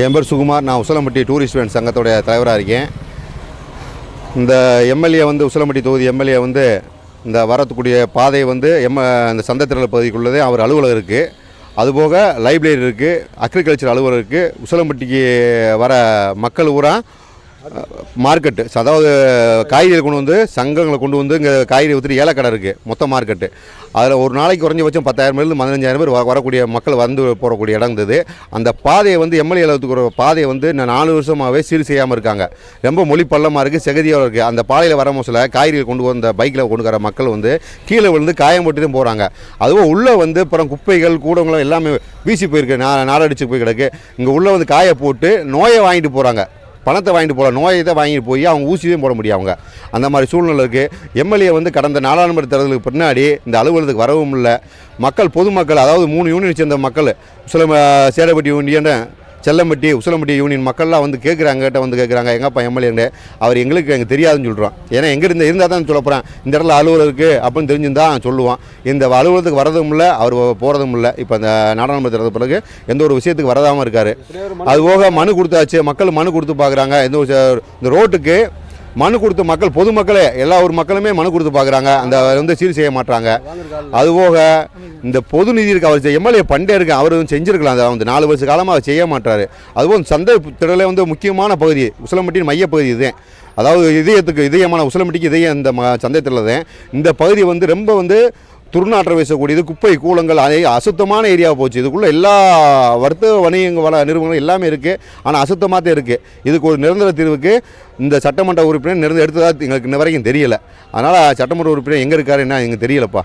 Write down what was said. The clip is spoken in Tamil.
என் பேர் சுகுமார். நான் உசிலம்பட்டி டூரிஸ்ட் வேன் சங்கத்தோடைய தலைவராக இருக்கேன். இந்த எம்எல்ஏ உசிலம்பட்டி தொகுதி எம்எல்ஏ இந்த வரக்கூடிய பாதை இந்த சந்தத்திரல் பகுதிக்குள்ளதே அவர் அலுவலகம் இருக்குது. அதுபோக லைப்ரரி இருக்குது, அக்ரிகல்ச்சர் அலுவலகம் இருக்குது. உசிலம்பட்டிக்கு வர மக்கள் ஊரா மார்க்கெட்டு, அதாவது காய்கறிகள் கொண்டு வந்து சங்கங்களை கொண்டு வந்து இங்கே காய்கறி ஊற்றி ஏலக்கடை இருக்குது, மொத்த மார்க்கெட்டு. அதில் ஒரு நாளைக்கு குறைஞ்சபட்சம் 10,000 15,000 பேர் வரக்கூடிய மக்கள் போகக்கூடிய இடம் இருந்தது. அந்த பாதையை எம்எல்ஏ அளவுக்கு பாதையை நான் 4 வருஷமாகவே சீர் செய்யாமல் இருக்காங்க. ரொம்ப மொழி பள்ளமாக இருக்குது, செகதியாக இருக்குது. அந்த பாதையில் வர மோசில் காய்கறிகள் கொண்டு வந்த பைக்கில் கொண்டு வர மக்கள் கீழே விழுந்து காயம் போட்டு தான் போகிறாங்க. அதுவும் உள்ளே அப்புறம் குப்பைகள் கூடங்களும் எல்லாமே வீசி போயிருக்கு, நாரடிச்சு போய் கிடக்கு. இங்கே உள்ளே காய போட்டு நோயை வாங்கிட்டு போகிறாங்க, பணத்தை வாங்கிட்டு போகல, நோயை தான் வாங்கிட்டு போய் அவங்க ஊசியும் போட முடியும். அவங்க அந்த மாதிரி சூழ்நிலை இருக்குது. எம்எல்ஏ கடந்த நாடாளுமன்ற தேர்தலுக்கு பின்னாடி இந்த அலுவலகத்துக்கு வரவும் இல்லை. மக்கள் பொதுமக்கள், அதாவது 3 யூனியன் சேர்ந்த மக்கள், சேரப்பட்டி யூனியன், செல்லம்பட்டி, உசிலம்பட்டி யூனியன் மக்கள்லாம் கேட்குறாங்க, கேட்குறாங்க எங்கப்பா எம்எல்ஏன்னு. அவர் எங்களுக்கு தெரியாதுன்னு சொல்கிறோம். ஏன்னா எங்கே இருந்தால் தான் சொல்ல போகிறேன், இந்த இடத்துல அலுவலகம் இருக்குது அப்படின்னு தெரிஞ்சுருந்தான் சொல்லுவான். இந்த அலுவலகத்துக்கு வரதும் இல்லை, அவர் போகிறதும் இல்லை. இப்போ இந்த நாடாளுமன்ற தேர்தல் பிறகு எந்த ஒரு விஷயத்துக்கு வரதாமல் இருக்கார். அதுபோக மனு கொடுத்தாச்சு, மக்கள் மனு கொடுத்து பார்க்குறாங்க. இந்த ரோட்டுக்கு மனு கொடுத்து மக்கள், பொதுமக்களே எல்லா ஒரு மக்களுமே மனு கொடுத்து பார்க்குறாங்க. அந்த சீர் செய்ய மாட்டாங்க. அதுபோக இந்த பொது நிதி இருக்குது, அவர் எம்எல்ஏ பண்டே இருக்கு, அவர் செஞ்சுருக்கலாம். அந்த 4 வருஷ காலமாக அவர் செய்ய மாட்டார். அதுபோல் சந்தை திடலே முக்கியமான பகுதி உசிலம்பட்டியின் மையப்பகுதி இதுதான். அதாவது இதயமான உசிலம்பட்டிக்கு இதயம் இந்த சந்தை திடல் தான். இந்த பகுதி ரொம்ப துர்நாற்றம் வீசக்கூடியது, குப்பை கூலங்கள், அசுத்தமான ஏரியாவை போச்சு. இதுக்குள்ளே எல்லா வர்த்தக வணிக நிறுவனங்கள் எல்லாமே இருக்குது, ஆனால் அசுத்தமாக தான் இருக்குது. இதுக்கு ஒரு நிரந்தர தீர்வுக்கு இந்த சட்டமன்ற உறுப்பினர் எடுத்ததாக எங்களுக்கு இன்ன வரைக்கும் தெரியலை. அதனால் சட்டமன்ற உறுப்பினர் எங்கே இருக்காரு என்ன எங்களுக்கு தெரியலப்பா.